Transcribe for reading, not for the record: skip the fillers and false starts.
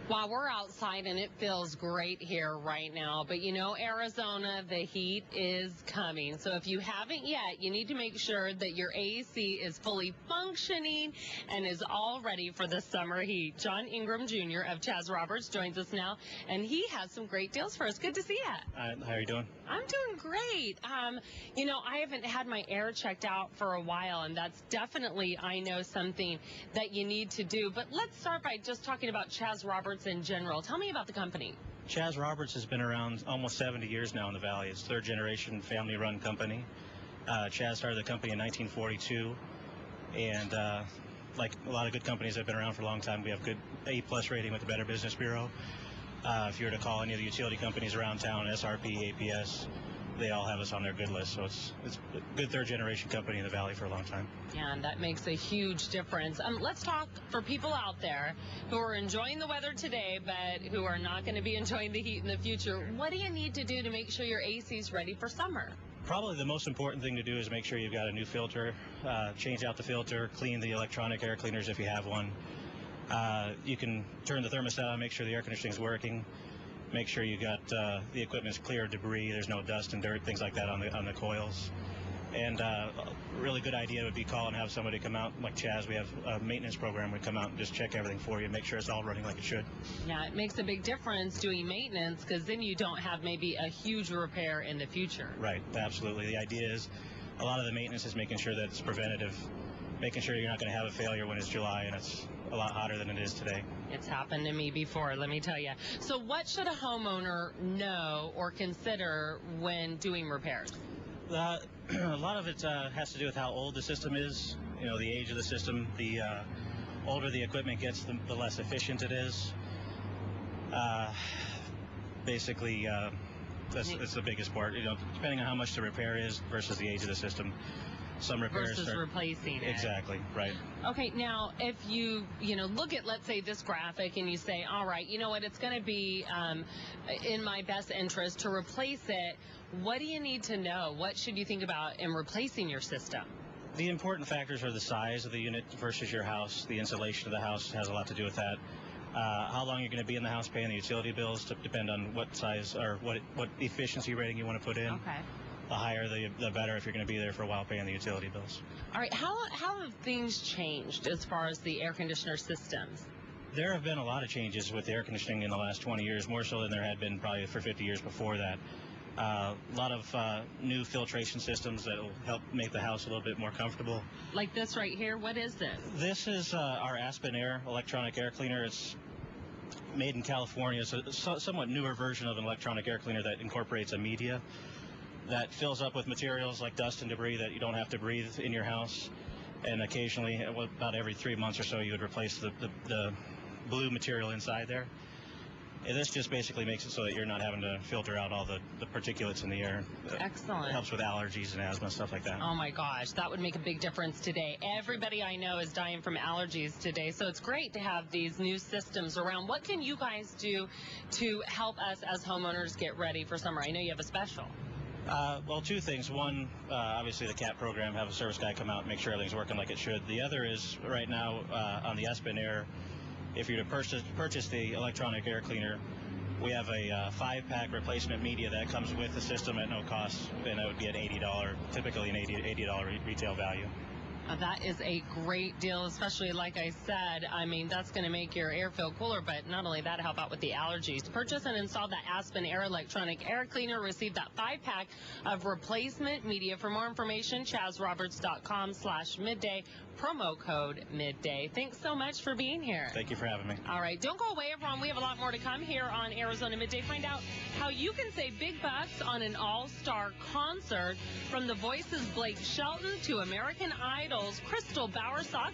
Wow, we're outside and it feels great here right now. But you know, Arizona, the heat is coming. So if you haven't yet, you need to make sure that your AC is fully functioning and is all ready for the summer heat. John Ingram Jr. of Chaz Roberts joins us now, and he has some great deals for us. Good to see you. How are you doing? I'm doing great. You know, I haven't had my air checked out for a while, and that's definitely, I know, something that you need to do. But let's start by just talking about Chaz Roberts in general. Tell me about the company. Chaz Roberts has been around almost 70 years now in the Valley. It's third generation family run company. Chaz started the company in 1942, and like a lot of good companies that have been around for a long time, we have good A+ rating with the Better Business Bureau. If you were to call any of the utility companies around town, SRP, APS, they all have us on their good list. So it's a good third generation company in the Valley for a long time. Yeah, and that makes a huge difference. Let's talk for people out there who are enjoying the weather today, but who are not going to be enjoying the heat in the future. What do you need to do to make sure your AC is ready for summer? Probably the most important thing to do is make sure you've got a new filter, change out the filter, clean the electronic air cleaners if you have one. You can turn the thermostat on, make sure the air conditioning is working, make sure you got the equipment's clear of debris, there's no dust and dirt, things like that on the coils. And a really good idea would be call and have somebody come out, like Chaz. We have a maintenance program. We come out and just check everything for you, make sure it's all running like it should. Yeah, it makes a big difference doing maintenance, because then you don't have maybe a huge repair in the future. Right, absolutely. The idea is a lot of the maintenance is making sure that it's preventative, making sure you're not going to have a failure when it's July and it's a lot hotter than it is today. It's happened to me before, let me tell you. So what should a homeowner know or consider when doing repairs? A lot of it has to do with how old the system is, you know, the age of the system. The older the equipment gets, the less efficient it is. Basically, that's the biggest part. You know, depending on how much the repair is versus the age of the system. Some repairs versus replacing it. Exactly, right. Okay, now if you look at, let's say, this graphic and you say, all right, you know what, it's going to be in my best interest to replace it. What do you need to know? What should you think about in replacing your system? The important factors are the size of the unit versus your house. The insulation of the house has a lot to do with that. How long you're going to be in the house paying the utility bills to depend on what size or what efficiency rating you want to put in. Okay. The higher, the better if you're going to be there for a while paying the utility bills. All right. How have things changed as far as the air conditioner systems? There have been a lot of changes with air conditioning in the last 20 years, more so than there had been probably for 50 years before that. A lot of new filtration systems that will help make the house a little bit more comfortable. Like this right here? What is this? This is our Aspen Air electronic air cleaner. It's made in California. It's a somewhat newer version of an electronic air cleaner that incorporates a media that fills up with materials like dust and debris that you don't have to breathe in your house. And occasionally, about every 3 months or so, you would replace the blue material inside there. And this just basically makes it so that you're not having to filter out all the particulates in the air. Excellent. It helps with allergies and asthma, stuff like that. Oh my gosh, that would make a big difference today. Everybody I know is dying from allergies today, so it's great to have these new systems around. What can you guys do to help us as homeowners get ready for summer? I know you have a special. Well, two things. One, obviously the CAP program, have a service guy come out and make sure everything's working like it should. The other is right now on the Aspen Air, if you're to purchase the electronic air cleaner, we have a 5-pack replacement media that comes with the system at no cost, and that would be at $80, typically an $80 retail value. That is a great deal, especially like I said. I mean, that's going to make your air feel cooler, but not only that, help out with the allergies. Purchase and install that Aspen Air electronic air cleaner. Receive that 5-pack of replacement media. For more information, chazroberts.com/midday, promo code midday. Thanks so much for being here. Thank you for having me. All right, don't go away, everyone. We have a lot more to come here on Arizona Midday. Find out how you can save big bucks on an all-star concert, from The Voice's Blake Shelton to American Idol's Crystal Bowersox.